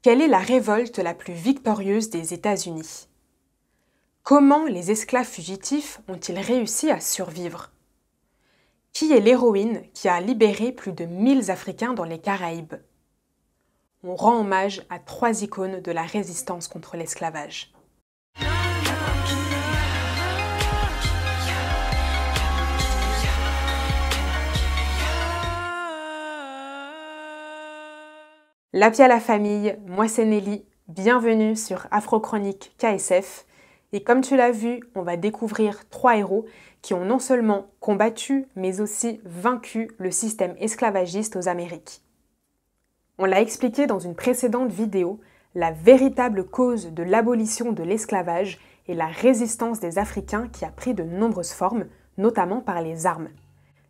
Quelle est la révolte la plus victorieuse des États-Unis? Comment les esclaves fugitifs ont-ils réussi à survivre? Qui est l'héroïne qui a libéré plus de 1000 Africains dans les Caraïbes? On rend hommage à 3 icônes de la résistance contre l'esclavage. La vie à la famille, moi c'est Nelly, bienvenue sur Afro-Chronique KSF. Et comme tu l'as vu, on va découvrir 3 héros qui ont non seulement combattu, mais aussi vaincu le système esclavagiste aux Amériques. On l'a expliqué dans une précédente vidéo, la véritable cause de l'abolition de l'esclavage est la résistance des Africains qui a pris de nombreuses formes, notamment par les armes.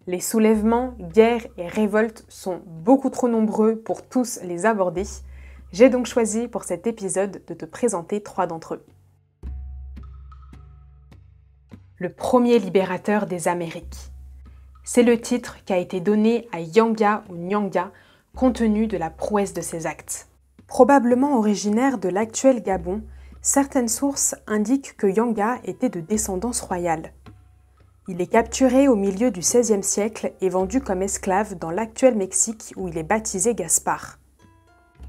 Les soulèvements, guerres et révoltes sont beaucoup trop nombreux pour tous les aborder. J'ai donc choisi pour cet épisode de te présenter 3 d'entre eux. Le premier libérateur des Amériques. C'est le titre qui a été donné à Yanga ou Nyanga, compte tenu de la prouesse de ses actes. Probablement originaire de l'actuel Gabon, certaines sources indiquent que Yanga était de descendance royale. Il est capturé au milieu du XVIe siècle et vendu comme esclave dans l'actuel Mexique où il est baptisé Gaspard.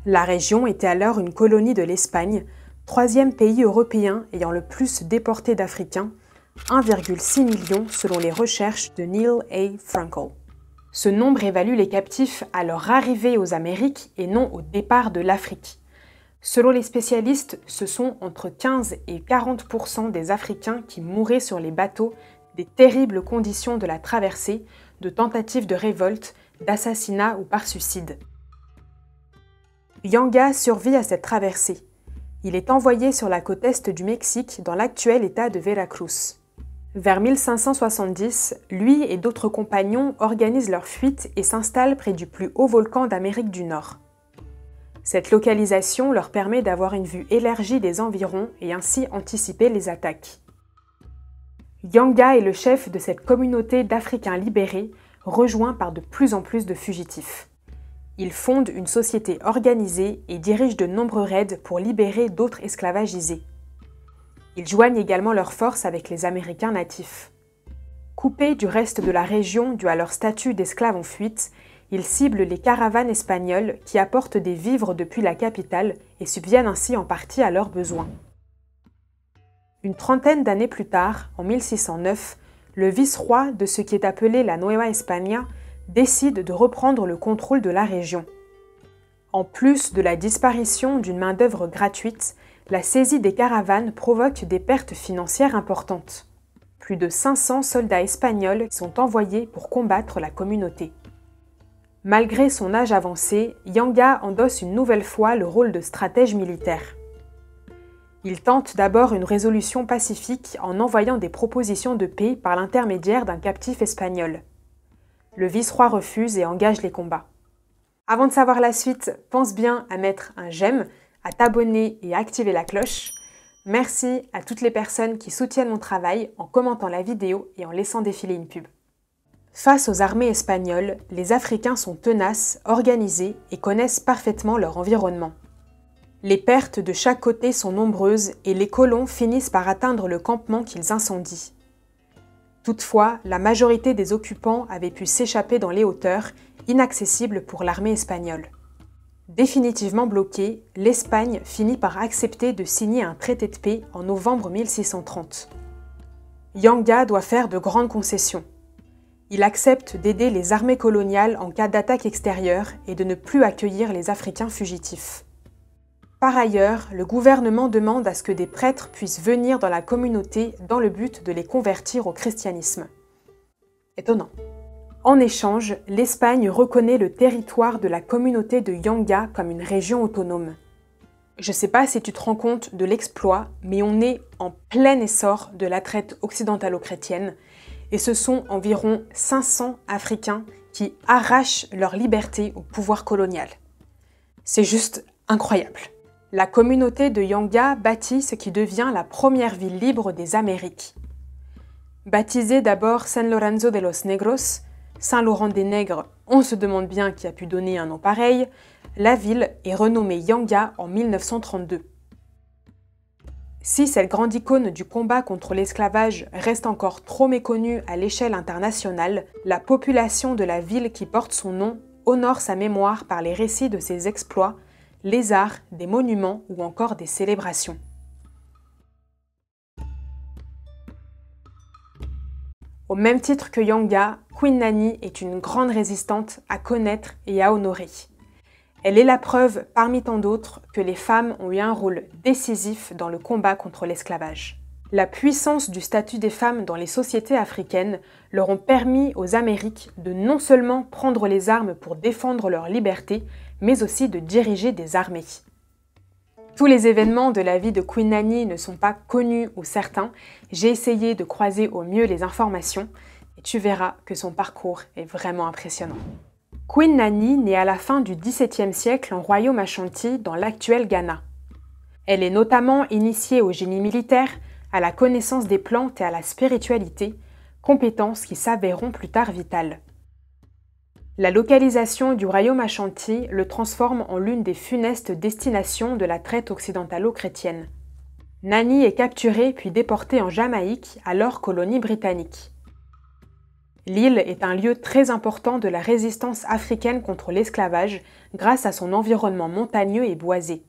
La région était alors une colonie de l'Espagne, 3e pays européen ayant le plus déporté d'Africains, 1,6 million selon les recherches de Neil A. Frankel. Ce nombre évalue les captifs à leur arrivée aux Amériques et non au départ de l'Afrique. Selon les spécialistes, ce sont entre 15 et 40% des Africains qui mouraient sur les bateaux des terribles conditions de la traversée, de tentatives de révolte, d'assassinat ou par suicide. Yanga survit à cette traversée. Il est envoyé sur la côte est du Mexique, dans l'actuel état de Veracruz. Vers 1570, lui et d'autres compagnons organisent leur fuite et s'installent près du plus haut volcan d'Amérique du Nord. Cette localisation leur permet d'avoir une vue élargie des environs et ainsi anticiper les attaques. Yanga est le chef de cette communauté d'Africains libérés, rejoint par de plus en plus de fugitifs. Il fonde une société organisée et dirige de nombreux raids pour libérer d'autres esclavagisés. Ils joignent également leurs forces avec les Américains natifs. Coupés du reste de la région dû à leur statut d'esclaves en fuite, ils ciblent les caravanes espagnoles qui apportent des vivres depuis la capitale et subviennent ainsi en partie à leurs besoins. Une trentaine d'années plus tard, en 1609, le vice-roi de ce qui est appelé la Nueva España décide de reprendre le contrôle de la région. En plus de la disparition d'une main-d'œuvre gratuite, la saisie des caravanes provoque des pertes financières importantes. Plus de 500 soldats espagnols sont envoyés pour combattre la communauté. Malgré son âge avancé, Yanga endosse une nouvelle fois le rôle de stratège militaire. Il tente d'abord une résolution pacifique en envoyant des propositions de paix par l'intermédiaire d'un captif espagnol. Le vice-roi refuse et engage les combats. Avant de savoir la suite, pense bien à mettre un j'aime, à t'abonner et à activer la cloche. Merci à toutes les personnes qui soutiennent mon travail en commentant la vidéo et en laissant défiler une pub. Face aux armées espagnoles, les Africains sont tenaces, organisés et connaissent parfaitement leur environnement. Les pertes de chaque côté sont nombreuses et les colons finissent par atteindre le campement qu'ils incendient. Toutefois, la majorité des occupants avaient pu s'échapper dans les hauteurs, inaccessibles pour l'armée espagnole. Définitivement bloquée, l'Espagne finit par accepter de signer un traité de paix en novembre 1630. Yanga doit faire de grandes concessions. Il accepte d'aider les armées coloniales en cas d'attaque extérieure et de ne plus accueillir les Africains fugitifs. Par ailleurs, le gouvernement demande à ce que des prêtres puissent venir dans la communauté dans le but de les convertir au christianisme. Étonnant. En échange, l'Espagne reconnaît le territoire de la communauté de Yanga comme une région autonome. Je ne sais pas si tu te rends compte de l'exploit, mais on est en plein essor de la traite occidentalo-chrétienne et ce sont environ 500 Africains qui arrachent leur liberté au pouvoir colonial. C'est juste incroyable. La communauté de Yanga bâtit ce qui devient la première ville libre des Amériques. Baptisée d'abord San Lorenzo de los Negros, Saint-Laurent des Nègres, on se demande bien qui a pu donner un nom pareil, la ville est renommée Yanga en 1932. Si cette grande icône du combat contre l'esclavage reste encore trop méconnue à l'échelle internationale, la population de la ville qui porte son nom honore sa mémoire par les récits de ses exploits, les arts, des monuments ou encore des célébrations. Au même titre que Yanga, Queen Nanny est une grande résistante à connaître et à honorer. Elle est la preuve, parmi tant d'autres, que les femmes ont eu un rôle décisif dans le combat contre l'esclavage. La puissance du statut des femmes dans les sociétés africaines leur ont permis aux Amériques de non seulement prendre les armes pour défendre leur liberté, mais aussi de diriger des armées. Tous les événements de la vie de Queen Nanny ne sont pas connus ou certains. J'ai essayé de croiser au mieux les informations et tu verras que son parcours est vraiment impressionnant. Queen Nanny naît à la fin du XVIIe siècle en royaume Ashanti dans l'actuel Ghana. Elle est notamment initiée au génie militaire, à la connaissance des plantes et à la spiritualité, compétences qui s'avéreront plus tard vitales. La localisation du royaume Ashanti le transforme en l'une des funestes destinations de la traite occidentalo-chrétienne. Nanny est capturée puis déportée en Jamaïque, alors colonie britannique. L'île est un lieu très important de la résistance africaine contre l'esclavage grâce à son environnement montagneux et boisé.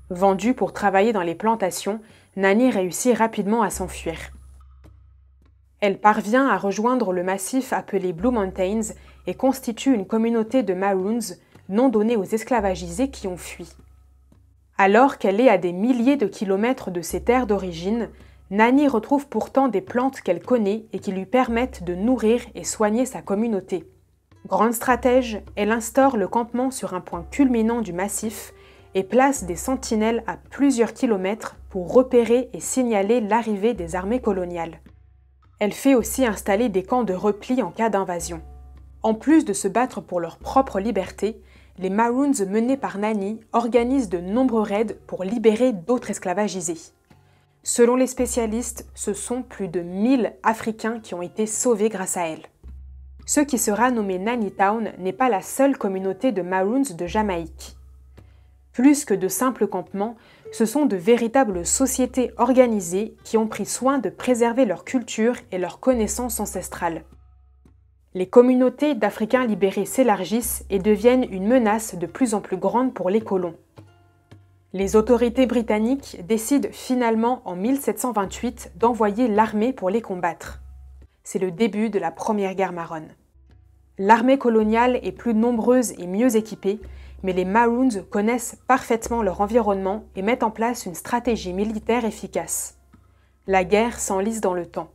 Vendue pour travailler dans les plantations, Nanny réussit rapidement à s'enfuir. Elle parvient à rejoindre le massif appelé Blue Mountains et constitue une communauté de Maroons, nom donné aux esclavagisés qui ont fui. Alors qu'elle est à des milliers de kilomètres de ses terres d'origine, Nanny retrouve pourtant des plantes qu'elle connaît et qui lui permettent de nourrir et soigner sa communauté. Grande stratège, elle instaure le campement sur un point culminant du massif et place des sentinelles à plusieurs kilomètres pour repérer et signaler l'arrivée des armées coloniales. Elle fait aussi installer des camps de repli en cas d'invasion. En plus de se battre pour leur propre liberté, les Maroons menés par Nanny organisent de nombreux raids pour libérer d'autres esclavagisés. Selon les spécialistes, ce sont plus de 1000 Africains qui ont été sauvés grâce à elle. Ce qui sera nommé Nanny Town n'est pas la seule communauté de Maroons de Jamaïque. Plus que de simples campements, ce sont de véritables sociétés organisées qui ont pris soin de préserver leur culture et leurs connaissances ancestrales. Les communautés d'Africains libérés s'élargissent et deviennent une menace de plus en plus grande pour les colons. Les autorités britanniques décident finalement en 1728 d'envoyer l'armée pour les combattre. C'est le début de la Première Guerre marronne. L'armée coloniale est plus nombreuse et mieux équipée, mais les Maroons connaissent parfaitement leur environnement et mettent en place une stratégie militaire efficace. La guerre s'enlise dans le temps.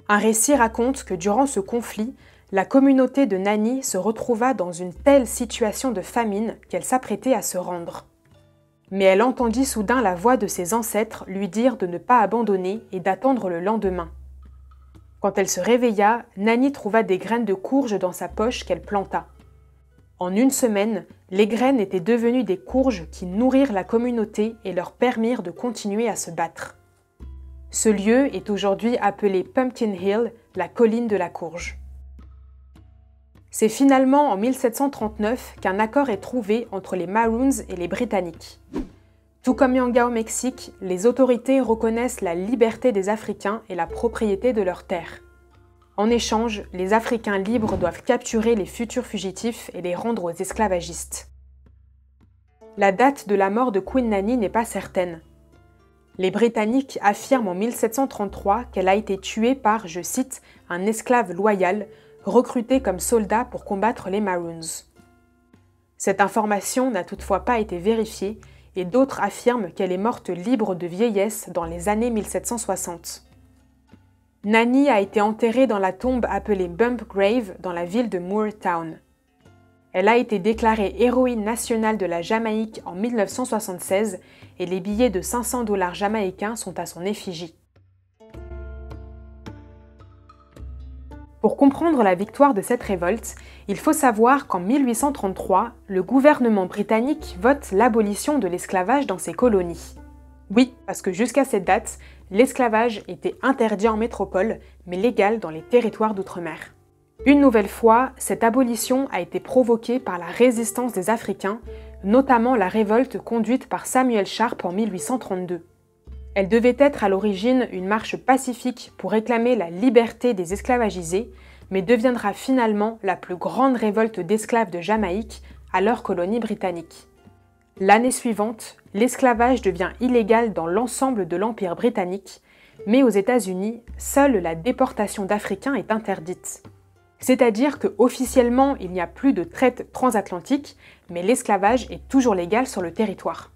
Un récit raconte que durant ce conflit, la communauté de Nanny se retrouva dans une telle situation de famine qu'elle s'apprêtait à se rendre. Mais elle entendit soudain la voix de ses ancêtres lui dire de ne pas abandonner et d'attendre le lendemain. Quand elle se réveilla, Nanny trouva des graines de courge dans sa poche qu'elle planta. En une semaine, les graines étaient devenues des courges qui nourrirent la communauté et leur permirent de continuer à se battre. Ce lieu est aujourd'hui appelé Pumpkin Hill, la colline de la courge. C'est finalement en 1739 qu'un accord est trouvé entre les Maroons et les Britanniques. Tout comme Yanga au Mexique, les autorités reconnaissent la liberté des Africains et la propriété de leurs terres. En échange, les Africains libres doivent capturer les futurs fugitifs et les rendre aux esclavagistes. La date de la mort de Queen Nanny n'est pas certaine. Les Britanniques affirment en 1733 qu'elle a été tuée par, je cite, « un esclave loyal » recruté comme soldat pour combattre les Maroons. Cette information n'a toutefois pas été vérifiée et d'autres affirment qu'elle est morte libre de vieillesse dans les années 1760. Nanny a été enterrée dans la tombe appelée Bump Grave dans la ville de Moortown. Elle a été déclarée héroïne nationale de la Jamaïque en 1976 et les billets de 500 $ jamaïcains sont à son effigie. Pour comprendre la victoire de cette révolte, il faut savoir qu'en 1833, le gouvernement britannique vote l'abolition de l'esclavage dans ses colonies. Oui, parce que jusqu'à cette date, l'esclavage était interdit en métropole, mais légal dans les territoires d'outre-mer. Une nouvelle fois, cette abolition a été provoquée par la résistance des Africains, notamment la révolte conduite par Samuel Sharp en 1832. Elle devait être à l'origine une marche pacifique pour réclamer la liberté des esclavagisés, mais deviendra finalement la plus grande révolte d'esclaves de Jamaïque à leur colonie britannique. L'année suivante, l'esclavage devient illégal dans l'ensemble de l'Empire britannique, mais aux États-Unis, seule la déportation d'Africains est interdite. C'est-à-dire qu'officiellement, il n'y a plus de traite transatlantique, mais l'esclavage est toujours légal sur le territoire.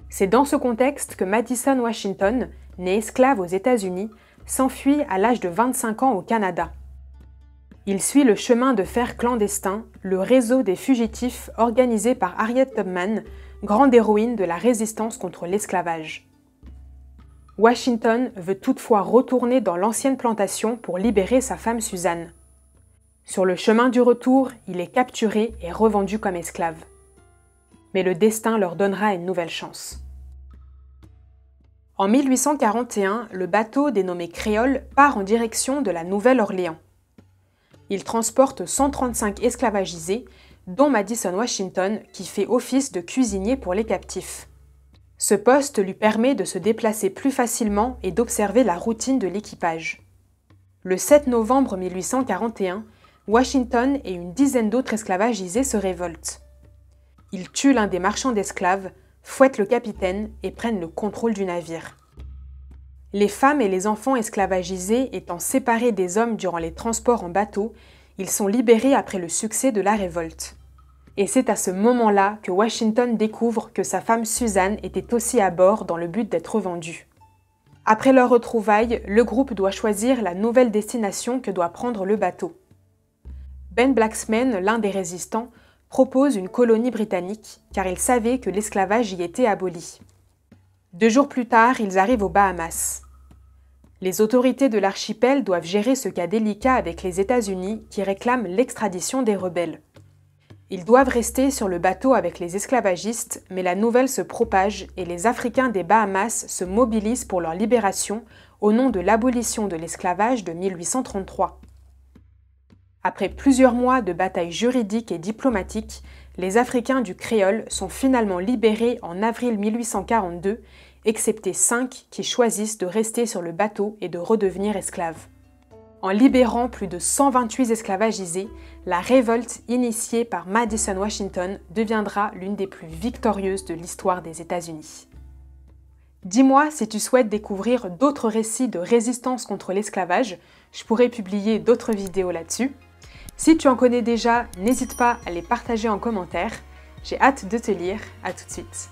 C'est dans ce contexte que Madison Washington, né esclave aux États-Unis, s'enfuit à l'âge de 25 ans au Canada. Il suit le chemin de fer clandestin, le réseau des fugitifs organisé par Harriet Tubman, grande héroïne de la résistance contre l'esclavage. Washington veut toutefois retourner dans l'ancienne plantation pour libérer sa femme Suzanne. Sur le chemin du retour, il est capturé et revendu comme esclave. Mais le destin leur donnera une nouvelle chance. En 1841, le bateau dénommé Créole part en direction de la Nouvelle-Orléans. Il transporte 135 esclavagisés, dont Madison Washington, qui fait office de cuisinier pour les captifs. Ce poste lui permet de se déplacer plus facilement et d'observer la routine de l'équipage. Le 7 novembre 1841, Washington et une dizaine d'autres esclavagisés se révoltent. Ils tuent l'un des marchands d'esclaves, fouettent le capitaine et prennent le contrôle du navire. Les femmes et les enfants esclavagisés étant séparés des hommes durant les transports en bateau, ils sont libérés après le succès de la révolte. Et c'est à ce moment-là que Washington découvre que sa femme Suzanne était aussi à bord dans le but d'être vendue. Après leur retrouvaille, le groupe doit choisir la nouvelle destination que doit prendre le bateau. Ben Blacksman, l'un des résistants, propose une colonie britannique car il savait que l'esclavage y était aboli. 2 jours plus tard, ils arrivent aux Bahamas. Les autorités de l'archipel doivent gérer ce cas délicat avec les États-Unis qui réclament l'extradition des rebelles. Ils doivent rester sur le bateau avec les esclavagistes, mais la nouvelle se propage et les Africains des Bahamas se mobilisent pour leur libération au nom de l'abolition de l'esclavage de 1833. Après plusieurs mois de batailles juridiques et diplomatiques, les Africains du Créole sont finalement libérés en avril 1842, excepté 5 qui choisissent de rester sur le bateau et de redevenir esclaves. En libérant plus de 128 esclavagisés, la révolte initiée par Madison Washington deviendra l'une des plus victorieuses de l'histoire des États-Unis. Dis-moi si tu souhaites découvrir d'autres récits de résistance contre l'esclavage, je pourrais publier d'autres vidéos là-dessus. Si tu en connais déjà, n'hésite pas à les partager en commentaire. J'ai hâte de te lire, à tout de suite.